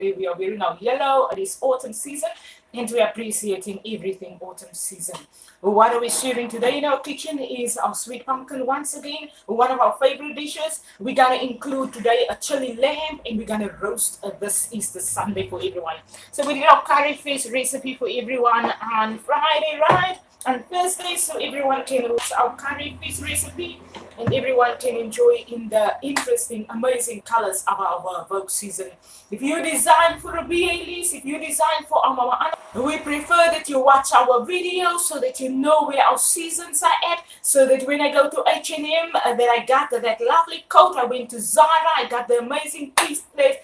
we are wearing our yellow this autumn season, and we're appreciating everything autumn season. What are we sharing today in our kitchen is our sweet pumpkin once again, one of our favorite dishes. We're gonna include today a chili lamb, and we're gonna roast this Easter Sunday for everyone. So we did our curry fish recipe for everyone on Friday, right? On Thursday, so everyone can watch our curry fish recipe and everyone can enjoy in the interesting, amazing colors of our AWOKH season. If you design for a ELISE, if you design for our Mama Anna, we prefer that you watch our videos so that you know where our seasons are at, so that when I go to H&M, that I got that lovely coat, I went to Zara, I got the amazing piece plate,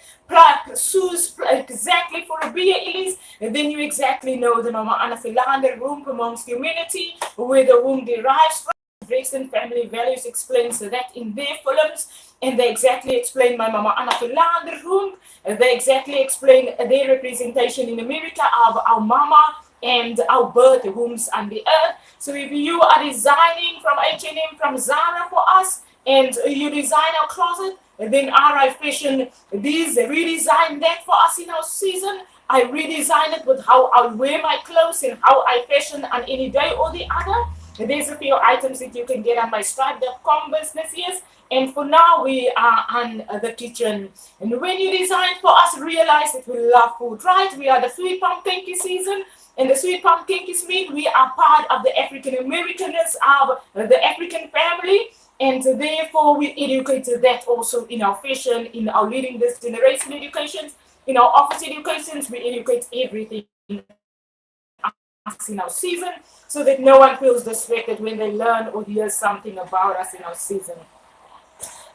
shoes exactly for a ELISE, and then you exactly know the Mama Anna Philander room amongst community, where the womb derives from. Race and family values explains that in their films, and they exactly explain my Mama Anna Philander room. They exactly explain their representation in America of our mama and our birth wombs on the earth. So if you are designing from H&M, from Zara for us, and you design our closet, and then RI Fashion, these redesign that for us in our season. I redesign it with how I wear my clothes and how I fashion on any day or the other. There's a few items that you can get on my stripe.com business, yes. And for now, we are on the kitchen. And when you design for us, realize that we love food, right? We are the sweet pumpkin season. And the sweet pumpkin mean we are part of the African Americanness of the African family. And therefore, we educate that also in our fashion, in our leading this generation educations, in our office educations. We educate everything us in our season, so that no one feels distracted when they learn or hear something about us in our season.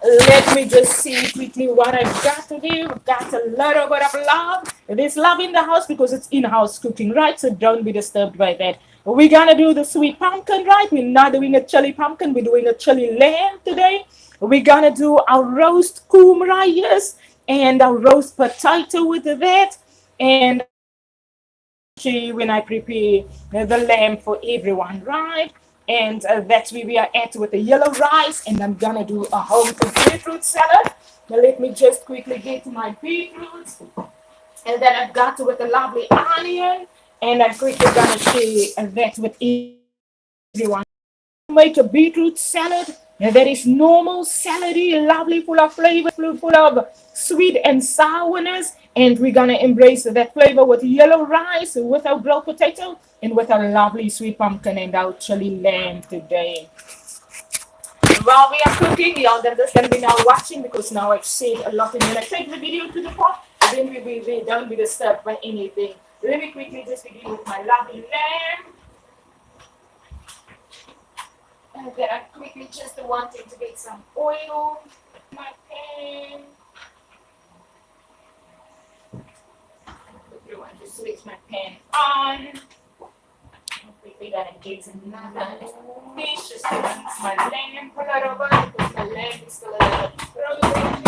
Let me just see quickly what I've got today. We've got a little bit of love. There's love in the house because it's in-house cooking, right? So don't be disturbed by that. We're gonna do the sweet pumpkin, right? We're not doing a chili pumpkin, we're doing a chili lamb today. We're gonna do our roast kumra, yes, and our roast potato with that. And when I prepare the lamb for everyone, right? And that's where we are at with the yellow rice. And I'm gonna do a home cooked beetroot salad. Now let me just quickly get my beetroots, and then I've got with a lovely onion, and I'm quickly gonna share that with everyone. Make a beetroot salad that is normal, salady, lovely, full of flavor, full of sweet and sourness. And we're gonna embrace that flavor with yellow rice, with our grilled potato, and with our lovely sweet pumpkin and our chili lamb today. While we are cooking, y'all just gonna be now watching, because now I've said a lot, and when I take the video to the pot, then we don't be disturbed by anything. Let me quickly just begin with my lovely lamb. And then I quickly just wanting to get some oil in my pan. Quickly want to switch my pan on. Quickly gonna get another fish. Just to rinse my lamb a little bit, because my lamb is still a little frozen.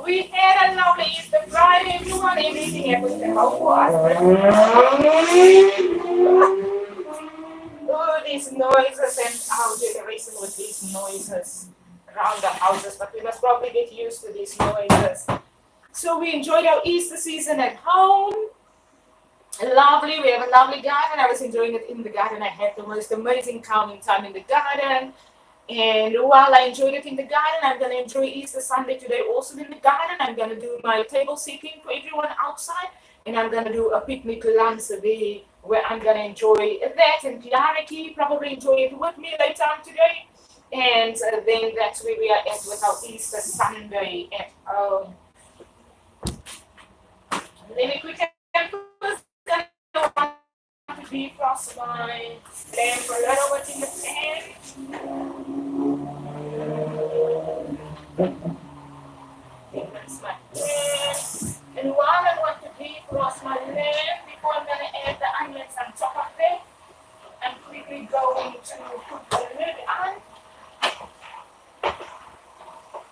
We had a lovely Easter Friday, everyone. Everything happened to help us. Oh, these noises, and our generation with these noises around the houses, but we must probably get used to these noises. So we enjoyed our Easter season at home. Lovely, we have a lovely garden. I was enjoying it in the garden. I had the most amazing calming time in the garden. And while I enjoyed it in the garden, I'm going to enjoy Easter Sunday today also in the garden. I'm going to do my table setting for everyone outside. And I'm going to do a picnic lunch today, where I'm going to enjoy that. And Clarity probably enjoy it with me later on today. And then that's where we are at with our Easter Sunday at home. Let me quickly first defrost my lamb for a little bit in the pan. That's my lamb. And while I want to defrost my lamb, before I'm going to add the onions on top of it, I'm quickly going to put the lid on.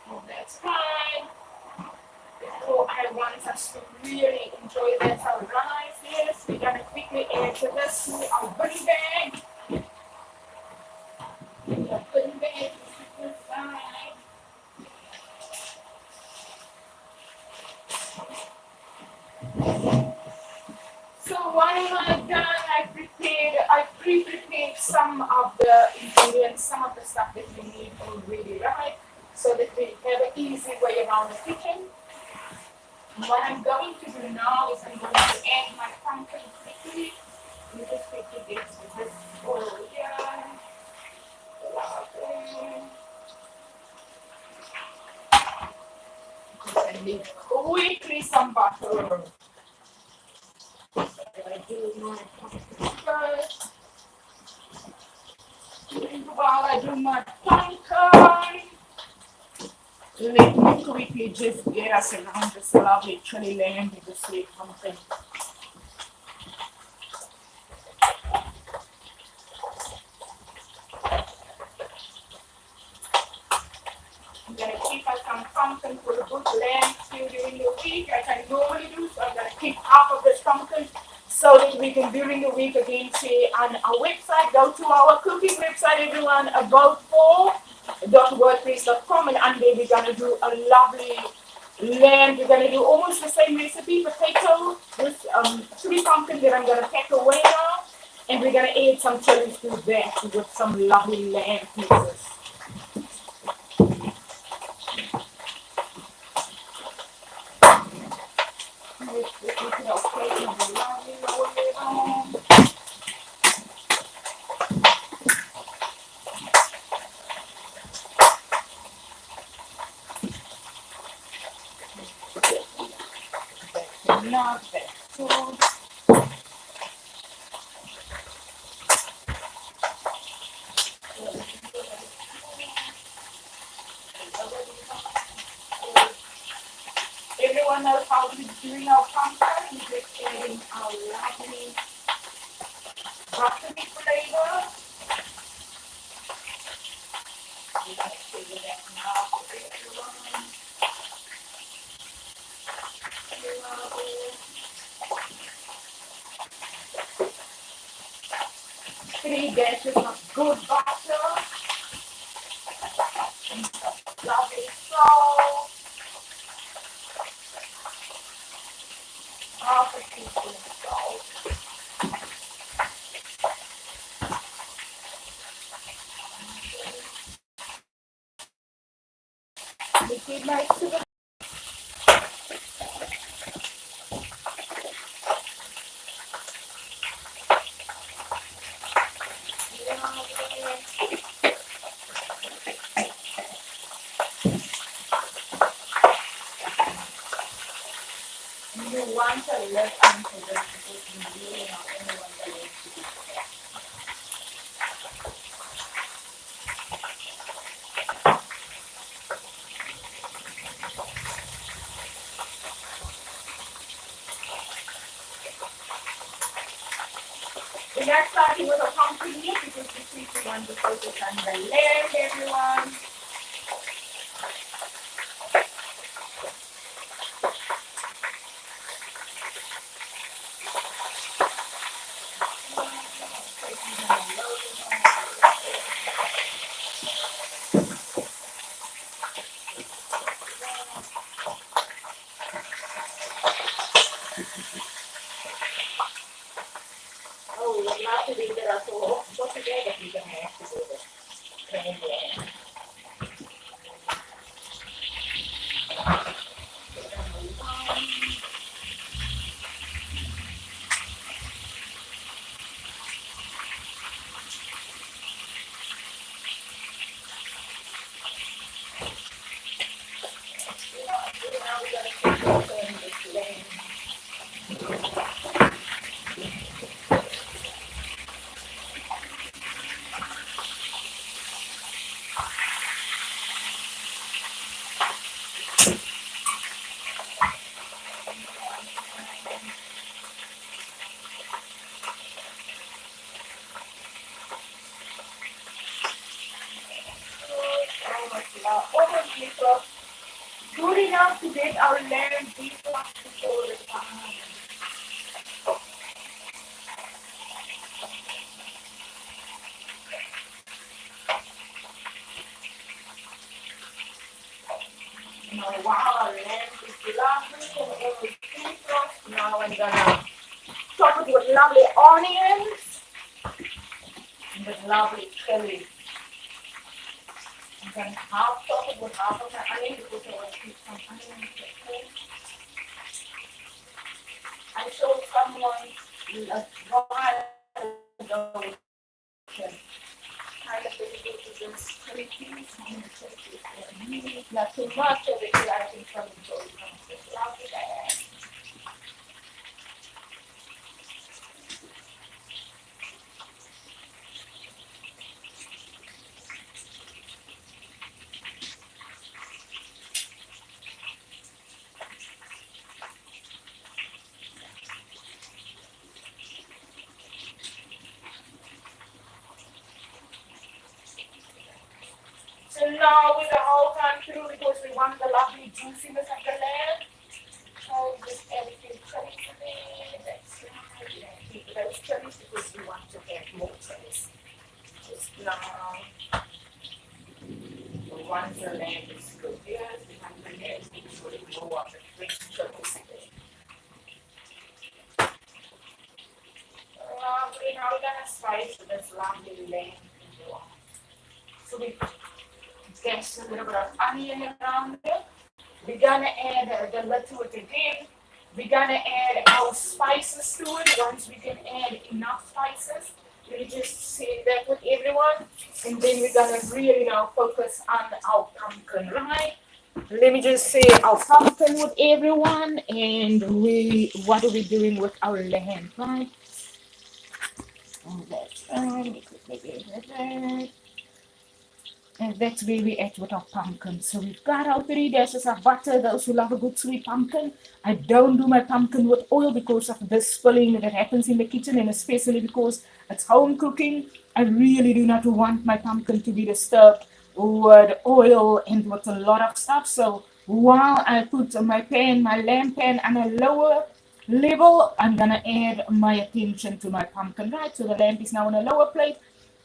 Oh, that's fine. So I want us to really enjoy that rice. Yes, we're going to quickly add to this our bunny bag. some of the ingredients, some of the stuff that we need already, right? So that we have an easy way around the kitchen. What I'm going to do now is I'm going to add my pumpkin quickly. You just quickly get this oil here. And then quickly some butter. I do my pumpkin first. While I do my pumpkin, let me quickly just get us around this lovely chili lamb with the sweet pumpkin. I'm gonna keep us some pumpkin for the good lamb still during the week, like I normally do. So I'm gonna keep half of this pumpkin so that we can during the week again say on our website, go to our cooking website, everyone, AWOKH.wordpress.com, and on there we're gonna do a lovely lamb. We're gonna do almost the same recipe, potato with sweet pumpkin that I'm gonna pack away now, and we're gonna add some chilies to that with some lovely lamb pieces. Not that good. Everyone knows how we're doing our pumpkin. We're just adding our lovely buttery flavor. We're going to figure that now for everyone. 3 dashes of good butter. And some lovely salt. Half a teaspoon of salt. Liquid nice to the you want to let into this because you really not anyone that wants to be there. We're not starting with a pumpkin yet because we simply want to focus on the lamb, everyone. Oh, we'd love to do that. So what together we're going to have to do this. Okay, yeah. Good enough to get our lamb defrosted all the time. Now, while our lamb is lovely and everything defrosted, now I'm gonna top it with lovely onions. with lovely chili. I'm going to half top it with half of my onion because I want to keep some onion in the. I showed someone a while ago kind of difficult to just chili peas. Not too much of it, I think from the joy comes with lovely bag. So now with the whole time through because we want the lovely juiciness of the lamb. So just add a few chilies in there. That's right. Keep those chilies because we want to add more chilies. Just now. Once the lamb is cooked, yes, we have to add make sure it blow up the fresh chilies in there. Lovely. Now we're gonna spice this lovely lamb. So we get a little bit of onion around it. We're gonna add the lid to it again. We're gonna add our spices to it once we can add enough spices. Let me just say that with everyone. And then we're gonna really now focus on our pumpkin, right? Let me just say our pumpkin with everyone and what are we doing with our lamb, right? And that's right. And that's where we at with our pumpkin. So we've got our 3 dashes of butter. Those who love a good sweet pumpkin. I don't do my pumpkin with oil because of the spilling that happens in the kitchen, and especially because it's home cooking. I really do not want my pumpkin to be disturbed with oil and with a lot of stuff. So while I put my lamb pan on a lower level, I'm gonna add my attention to my pumpkin, right? So the lamb is now on a lower plate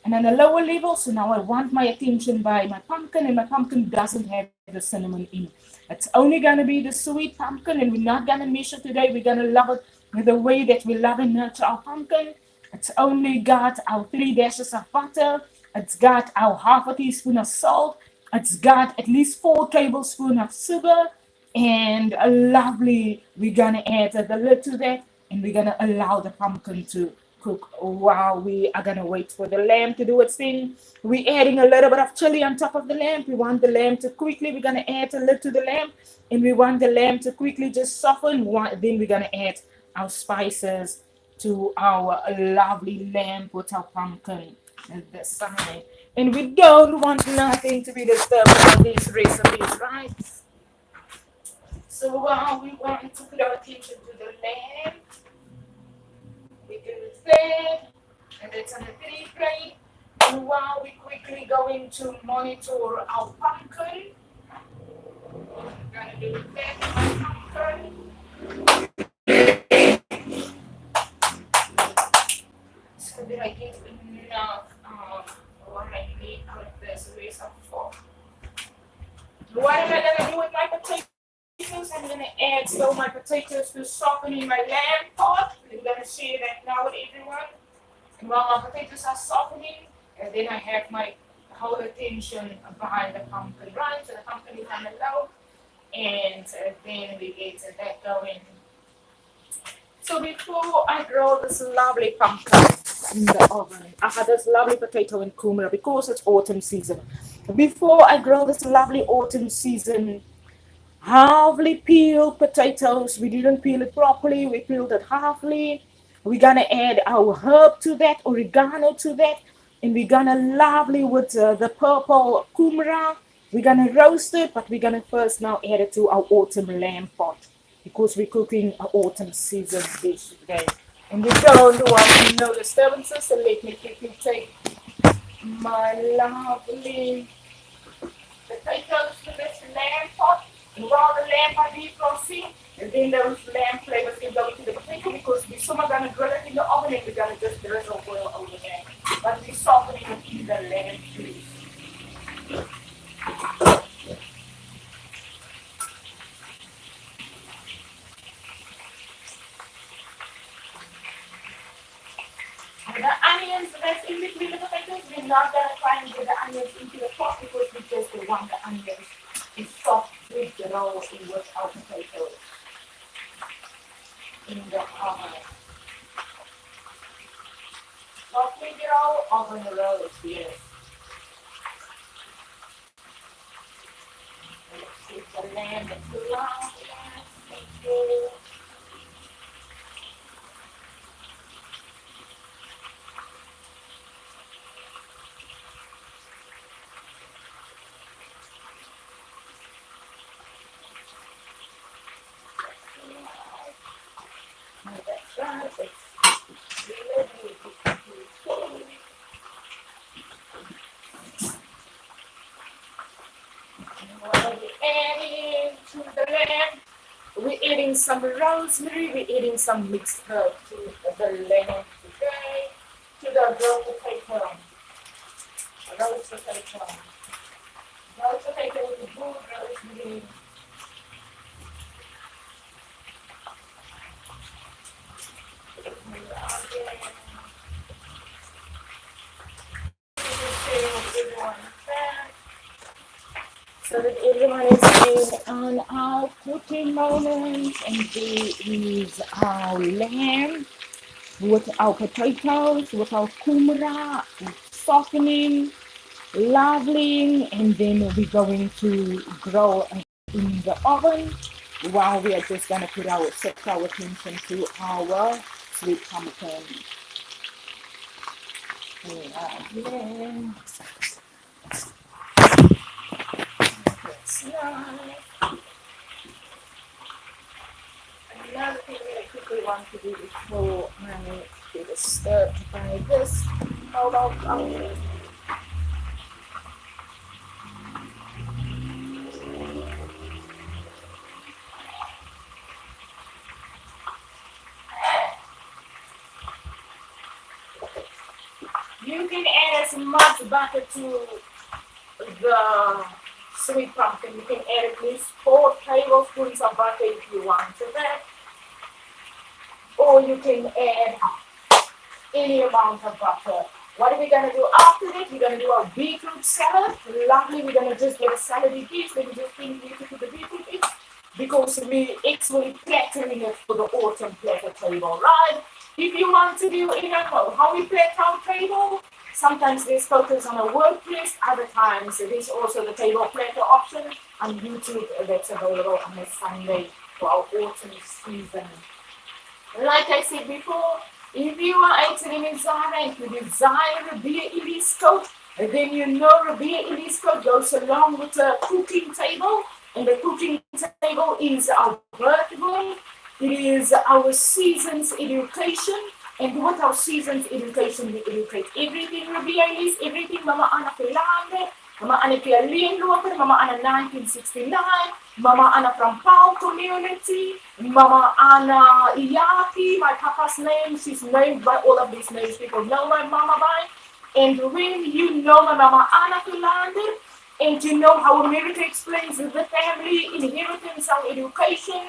and on a lower level. So now I want my attention by my pumpkin, and my pumpkin doesn't have the cinnamon in it. It's only gonna be the sweet pumpkin, and we're not gonna measure today. We're gonna love it with the way that we love and nurture our pumpkin. It's only got our 3 dashes of butter. It's got our half a teaspoon of salt. It's got at least 4 tablespoons of sugar, and a lovely. We're gonna add the lid to that, and we're gonna allow the pumpkin to cook while we are gonna wait for the lamb to do its thing. We're adding a little bit of chili on top of the lamb. We want the lamb to quickly. We're gonna add a little to the lamb, and we want the lamb to quickly just soften. Then we're gonna add our spices to our lovely lamb with our pumpkin at this side. And we don't want nothing to be disturbed by these recipes, right? So while we want to put our attention to the lamb, we do that, and it's on a 3 plate. And while we quickly going to monitor our pumpkin, we're gonna do that with my pumpkin. So that I get enough what I need out of this race of 4. What am I gonna do with my potatoes? I'm gonna add so my potatoes to soften in my lamb pot. I'm gonna share that now with everyone. And while my potatoes are softening, and then I have my whole attention behind the pumpkin, right? So the pumpkin is on the low, and then we get that going. So before I grow this lovely pumpkin in the oven, I have this lovely potato and kumara because it's autumn season. Before I grow this lovely autumn season, halfly peeled potatoes. We didn't peel it properly. We peeled it halfly. We're gonna add our herb to that, oregano to that, and we're gonna lovely with the purple kumara. We're gonna roast it, but we're gonna first now add it to our autumn lamb pot because we're cooking an autumn season dish today. And we don't want no disturbances, so let me quickly take my lovely potatoes to this lamb pot. And while the lamb might be frosting, and then those lamb flavors can go into the potato because we're soon gonna grill it in the oven and we're gonna just drizzle oil over there. But we're softening it in the lamb juice. And the onions that's in between the potatoes, not gonna try and get the onions into the pot because we just want the onions is soft with the roll in with our potatoes in the oven. Soft with the roll, oven rolls, yes. Let's keep the lamb that's long, yes, thank you. That's right, it's lovely. What are we adding to the lamb? We're adding some rosemary, we're adding some mixed herb to the lamb today, to the roast potato. Roast potato. Roast potato with the good rosemary. So that everyone is in on our cooking moment, and this is our lamb with our potatoes, with our kumara, softening, lovely, and then we're going to grow in the oven while we are just going to set our attention to our sweet pumpkin. Lovely. That's nice. Another thing that I quickly want to do before I get a stir by this. Hold on. You can add as much butter to the sweet pumpkin. You can add at least 4 tablespoons of butter if you want to that. Or you can add any amount of butter. What are we going to do after that? We're going to do our beetroot salad. Lovely. We're going to just get a salad piece. Let me just think you to the beetroot piece because we actually plattering it for the autumn platter table, right? If you want to do, how we platter our table, sometimes there's focus on a workplace, other times there's also the table platter option on YouTube that's available on a Sunday for our autumn season. Like I said before, if you are actually in Zara and you desire RIBEA ELISE coat, then you know RIBEA ELISE coat goes along with the cooking table. And the cooking table is our birthday. It is our season's education. And with our season's education, we educate everything RIBEA ELISE, everything Mama Anna Philander, Mama Anna Pialien Mama Anna 1969, Mama Anna from Pau community, Mama Anna Iyaki, my papa's name, she's named by all of these names, people know my mama by. And when you know my Mama Anna Philander, and you know how America explains the family, inheritance, our education,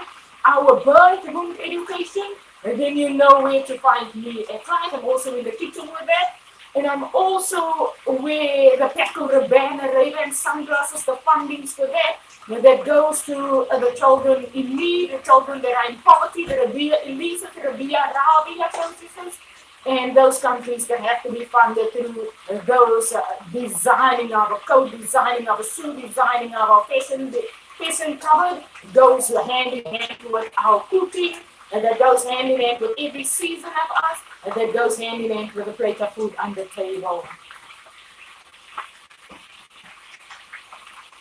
our birth, wound education, and then you know where to find me at night. I'm also in the kitchen with that. And I'm also with the Peckle Rabanna Raven sunglasses, the fundings for that goes to the children in need, the children that are in poverty, the RIBEA ELISE, the RIBEA processes, and those countries that have to be funded through those designing of a code, designing of a suit, designing of a fashion cupboard, goes hand in hand with our cooking, and that goes hand in hand with every season of us, and that goes hand in hand with a plate of food on the table.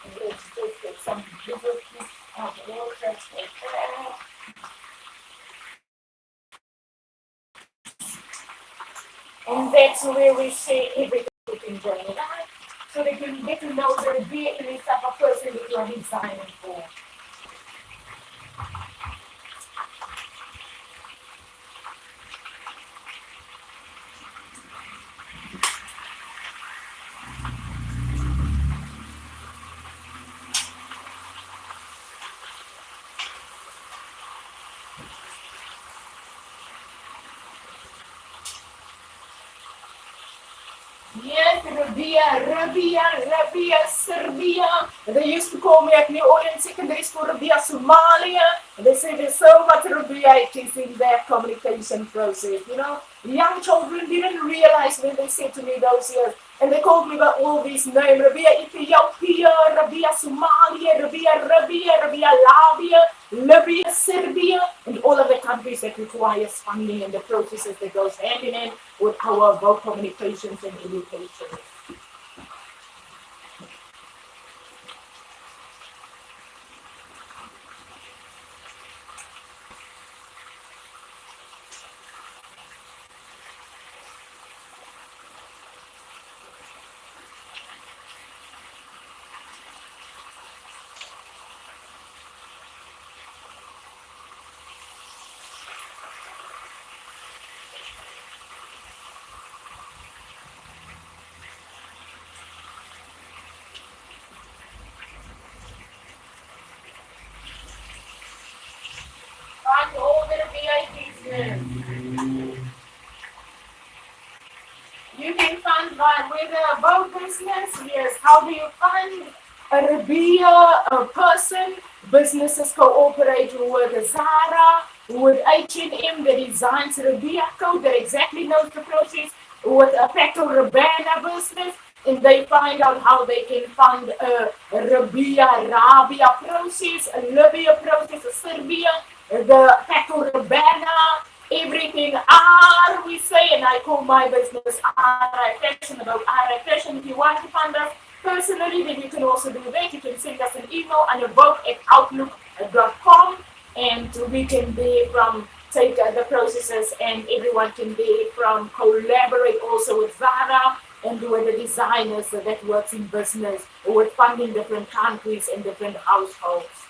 And let's just get some bigger piece of water. And that's where we say everything cooking journey, right? So that you get to know the RIBEA ELISE type of person that you are designing for. Yes, Rabia, Serbia. They used to call me at New Orleans Secondary School Rabia, Somalia. They say there's so much Rabia it is in their communication process. Young children didn't realize when they said to me those years, and they called me by all these names: Rabia Ethiopia, Rabia Somalia, Rabia Labia, Libya, Serbia, and all of the countries that requires funding and the processes that goes hand in hand with our both communications and education. Find all the business. You can fund with a boat business. Yes. How do you fund a RIBEA a person? Businesses cooperate with Zara, with H&M that designs RIBEA code that exactly knows the process, with a Paco Rabanne business, and they find out how they can fund a Rabia process, a Libya process, a Serbia, the Paco Rabanne, everything R we say, and I call my business RI Fashion, about RI Fashion. If you want to fund us personally, then you can also do that. You can send us an email on AWOKH@outlook.com, and we can take the processes, and everyone can collaborate also with Zara and with the designers that works in business with funding different countries and different households.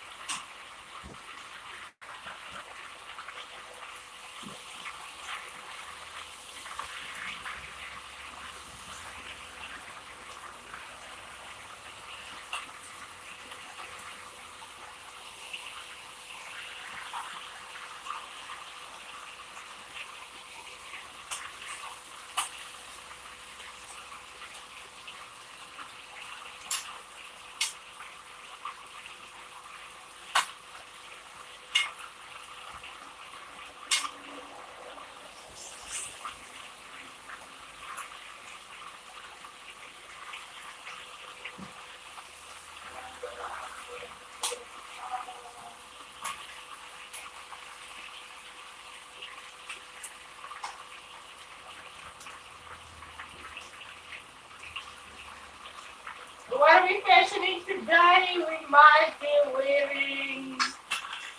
What are we fashioning today? We might be wearing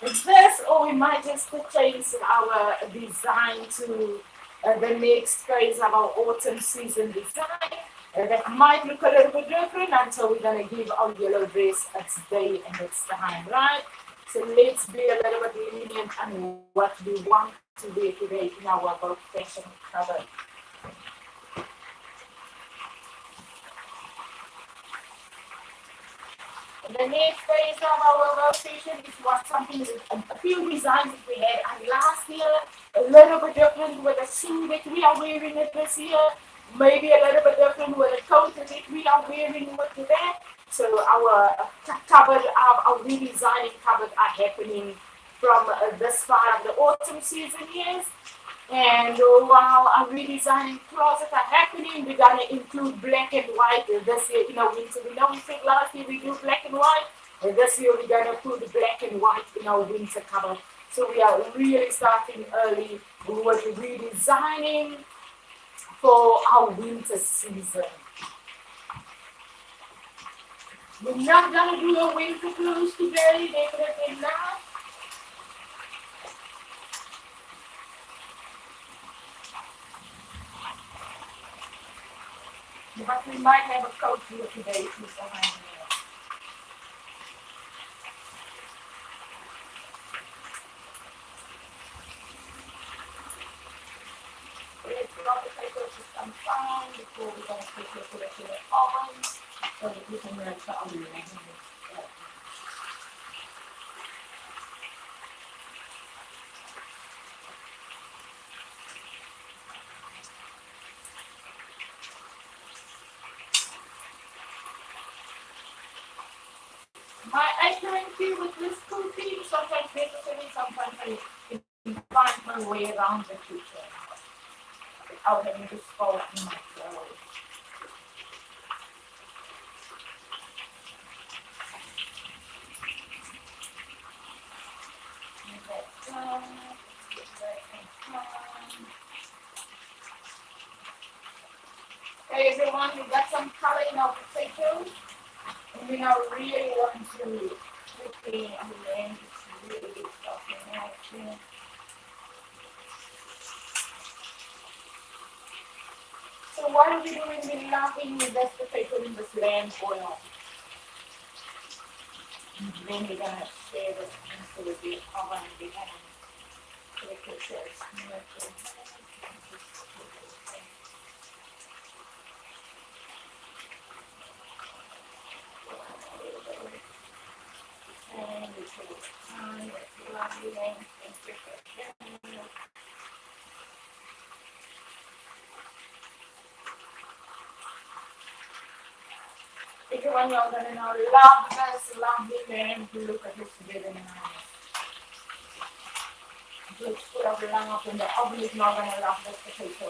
this, or we might just change our design to the next phase of our autumn season design. That might look a little bit different until we're going to give our yellow dress its day and its time, right? So let's be a little bit lenient on what we want to wear today in our both fashion cover. The next phase of our workstation is something, a few designs that we had last year, a little bit different with the suit that we are wearing it this year, maybe a little bit different with the coat that we are wearing with today. So our cupboard, our redesigning cupboard are happening from this part of the autumn season, yes. And while our redesigning closet are happening, we're going to include black and white this year. Winter. We know we said last year we do black and white, and this year we're going to put black and white in our winter cupboard. So we are really starting early with redesigning for our winter season. We're not going to do a winter clothes today, definitely not. But we might have a coat here today too, behind here. Let's drop the paper to some time before we're going to put it to the oven so that we can rinse the oven. My accuracy with this cooking sometimes necessary, sometimes I can find my way around the kitchen without having to scold myself. Okay, everyone, we got some color in our potatoes, and we now really want to quickly and then it's really something else. So what are we doing? We're loving the best potato in this lamb oil. And then we're gonna share this into the oven. We're gonna take it and we take time, it's lovely length and prepare. Everyone, you're gonna now love this lovely lamb to look at this together now. It's full of love, and the oven is not gonna love this potato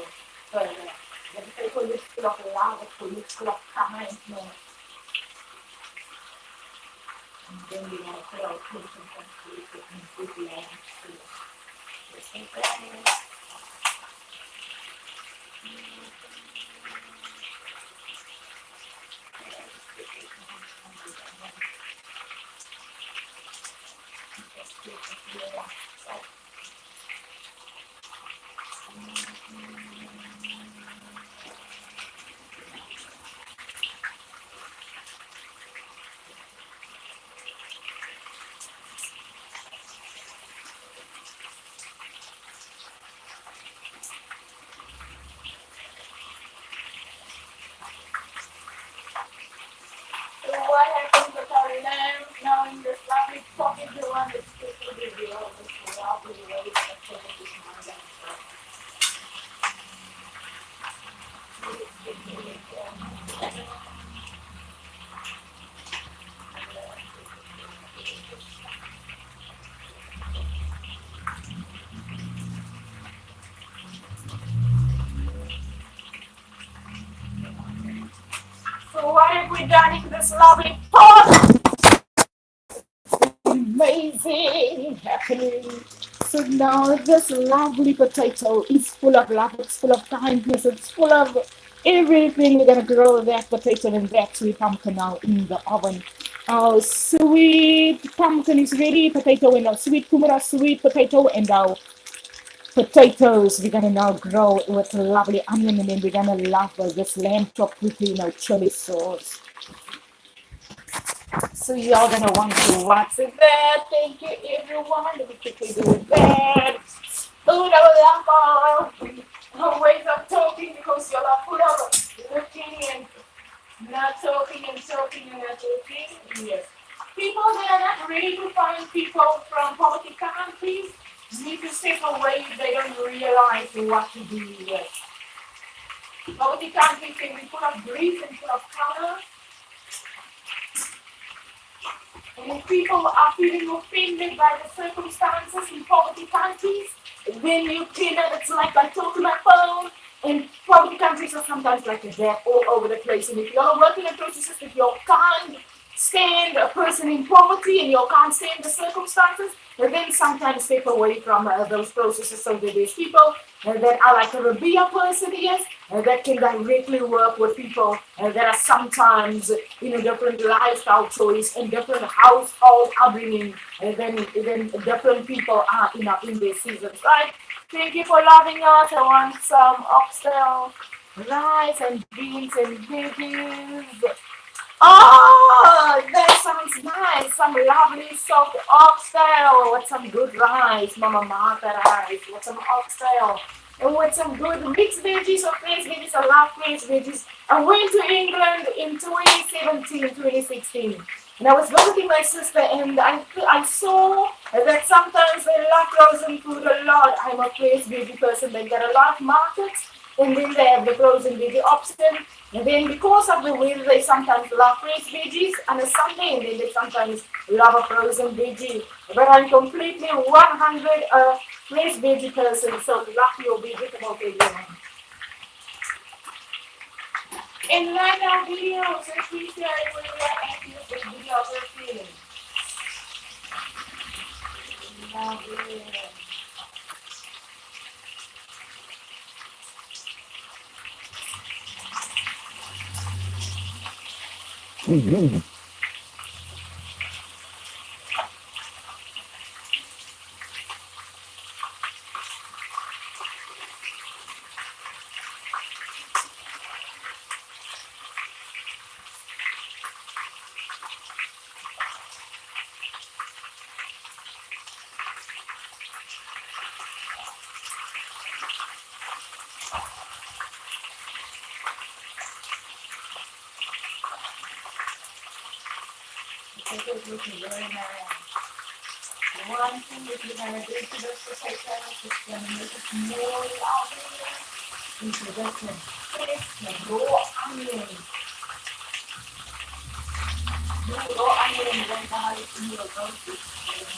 further. The potato is full of love, it's full of kindness. And then we're gonna put our patience and faith in good lamb too. So what happens with our lamb now in this lovely pocket, the one that's supposed to be real, this lovely way that the pocket is not that. So what have we done in this lovely pot? Amazing happening. So now this lovely potato is full of love, it's full of kindness, it's full of everything. We're gonna grow that potato and that sweet pumpkin now in the oven. Our sweet pumpkin is ready, potato and our sweet kumara, sweet potato and our potatoes. We're gonna now grow with lovely onion and then we're gonna love this lamb chopped quickly in our chili sauce. So y'all gonna want to watch that. Thank you everyone. Let me quickly do that. Oh, that was our ways of talking because y'all are full of looking and not talking and talking and not talking. Yes. People that are not ready to find people from poverty countries need to step away if they don't realize what to do. Yes. Poverty countries can be full of grease and full of color. And if people are feeling offended by the circumstances in poverty countries, then you cannot, it's like I talk to my phone, and poverty countries are sometimes like that all over the place. And if you're working in processes, if you can't stand a person in poverty and you can't stand the circumstances, then sometimes step away from those processes. So that there's people that are like a RIBEA person, yes, that can directly work with people that are sometimes in a different lifestyle choice and different household upbringing than different people are in their seasons, right? Thank you for loving us. I want some oxtail, rice and beans and veggies. Oh, that sounds nice. Some lovely soft oxtail with some good rice, Mama Martha rice, with some oxtail. And with some good mixed veggies or fresh veggies. I love fresh veggies. I went to England in 2017, 2016. And I was visiting my sister and I saw that sometimes they love frozen food a lot. I'm a fresh veggie person. They got a lot of markets And then they have the frozen veggie option. And then because of the weather, they sometimes love fresh veggies on a Sunday, and then they sometimes love a frozen veggie. But I'm completely 100 fresh veggie person, so love your vegetable everyone. And like our videos, if we share it with your active with videos or feelings. Love it. This is looking very nice. One thing that you're going to do to this potato is going to make it more lovely. Introduce the fish, the raw onion. The raw onion right now is in your grocery store.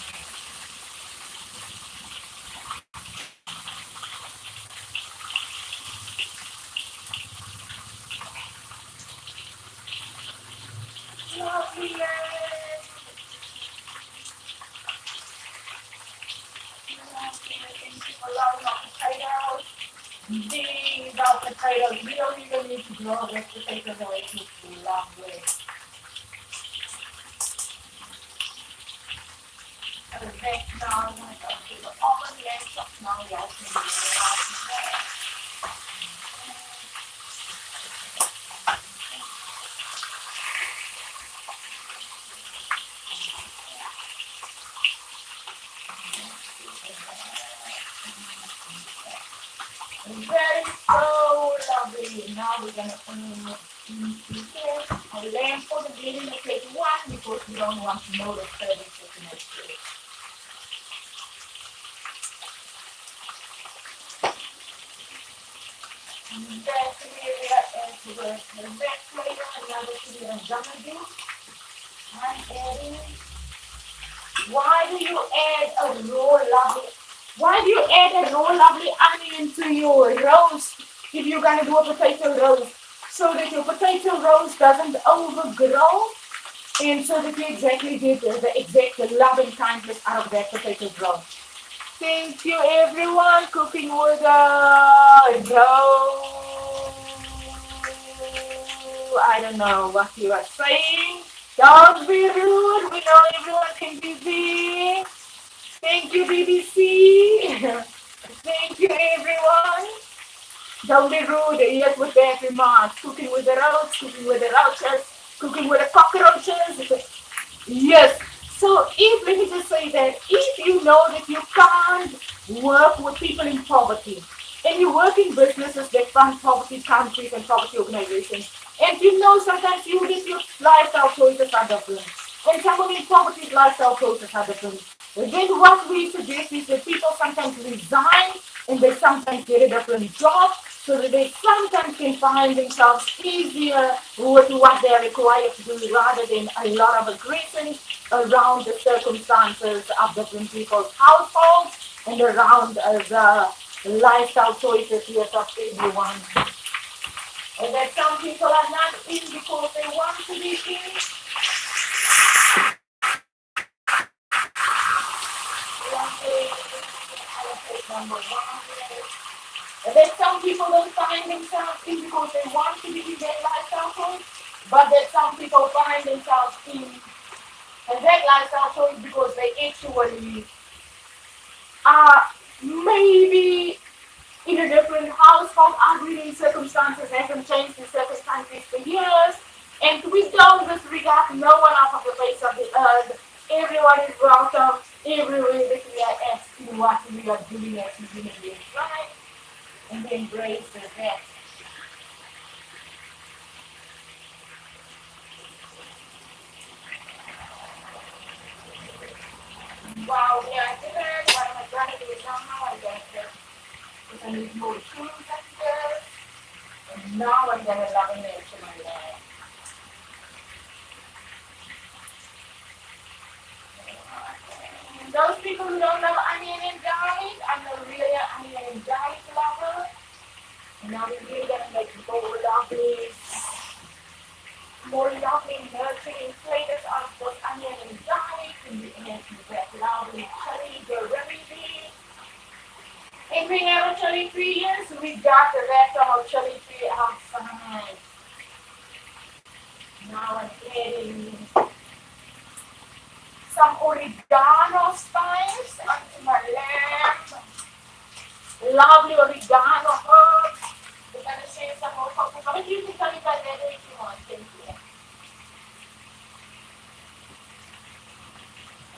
Lovely. Thank you for loving our potatoes. These are potatoes. We don't even need to grow the potatoes away to lovely. Okay, now I'm going to go to the oven. Let's talk now. Y'all can do it. Very so lovely. Now we're going to put into here. A lamp for the beginning to take one because we don't want to know the service of the next day. That's the area and to the next layer. Another to the Zamadu. I'm adding. Why do you add a raw lovely? Why do you add a raw lovely onion to your roast if you're gonna do a potato roast? So that your potato roast doesn't overgrow, and so that you exactly get the exact loving kindness out of that potato roast. Thank you, everyone. Cooking with dough. I don't know what you are saying. Don't be rude. We know everyone can be busy. Thank you, BBC. Thank you, everyone. Don't be rude yet with that remarks. Cooking with the roaches, cooking with the roaches, cooking with the cockroaches. Yes. So if, let me just say that, if you know that you can't work with people in poverty, and you work in businesses that fund poverty countries and poverty organizations, and you know sometimes you get your lifestyle choices are different, and somebody in poverty's lifestyle choices are different, then what we suggest is that people sometimes resign and they sometimes get a different job so that they sometimes can find themselves easier with what they're required to do rather than a lot of aggression around the circumstances of different people's households and around the lifestyle choices here of everyone. And that some people are not in because they want to be in. Number one. And then some people don't find themselves in because they want to be in their lifestyle choice, but that some people find themselves in and that lifestyle choice because they actually are maybe in a different household, upbringing circumstances haven't changed in certain countries for years, and we don't disregard no one off of the face of the earth. Everyone is welcome everywhere that we are asking what we are doing as human beings, right? And embrace that. Wow, yeah, I did it. What am I going to do now? I guess I need more tools and stuff. Now I'm gonna laminate my lamb. Those people who don't love onion and garlic, I'm a really onion and garlic lover. Now we're really gonna make more lovely nurturing flavors out of those onion and garlic, and we add that lovely chili gravy. If we have a chili tree, yes, we got the rest of our chili tree outside. Now I'm adding some oregano spice onto my lamb. Lovely oregano herbs. We're gonna share some more paprika, but you can cut it by later if you want. Thank you.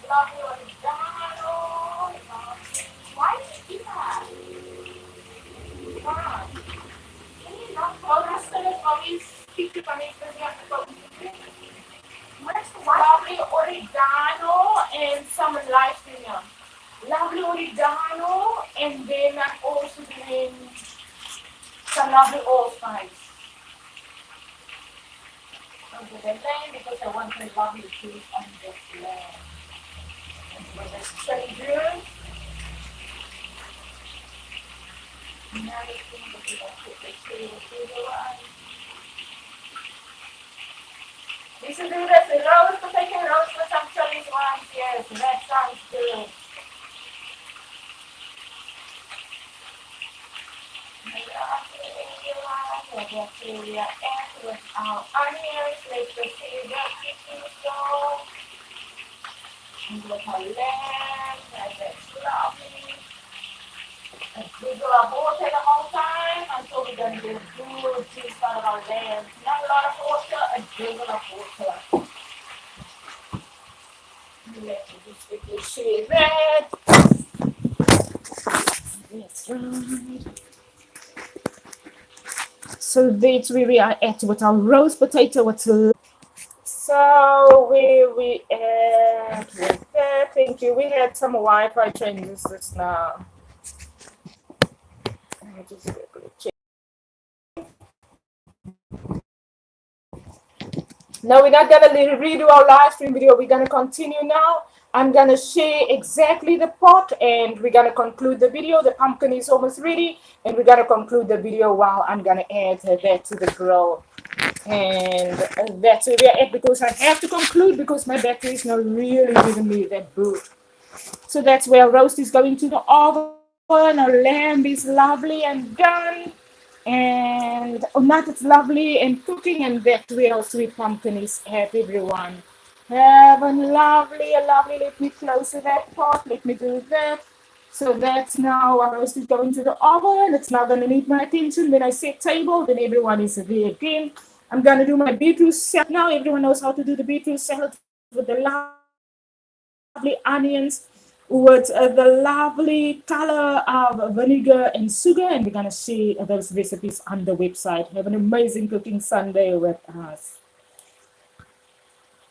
Lovely oregano. Lovely. Why did you do that? Wow. Can you not call us to always keep the money because you have to go to the lovely oregano and some light premium. Lovely oregano, and then I'm also doing some lovely allspice onto the lamb because I want the lovely taste on this lamb. And with this chili juice, now let's see if we can put the chili on. We should do this in roast, but I can roast with some chilies once, yes, that sounds good. Bacteria and with our onions, let's just see that kicking so. And with our lamb, that's lovely. And drizzle our water the whole time until we're going to get good juice out of our lamb. Not a lot of water, a drizzle of water. Let's just quickly share that. That's right. So that's where we are at with our roast potato. So we at with that. Thank you. We had some Wi-Fi changes just now. Let me just quickly check. No, we're not gonna redo our live stream video. We're gonna continue now. I'm gonna share exactly the pot, and we're gonna conclude the video. The pumpkin is almost ready, and we're gonna conclude the video while I'm gonna add that to the grill. And that's where we're at because I have to conclude because my battery is not really giving me that boot. So that's where roast is going to the oven. Our lamb is lovely and done. And not it's lovely and cooking, and that way our sweet pumpkin is happy, everyone. Have a lovely, let me close that pot, let me do that. So that's now our roast is going to the oven. It's not going to need my attention. When I set table, then everyone is there again. I'm going to do my beetroot salad now. Everyone knows how to do the beetroot salad with the lovely onions, with the lovely color of vinegar and sugar. And we're going to see those recipes on the website. Have an amazing cooking Sunday with us.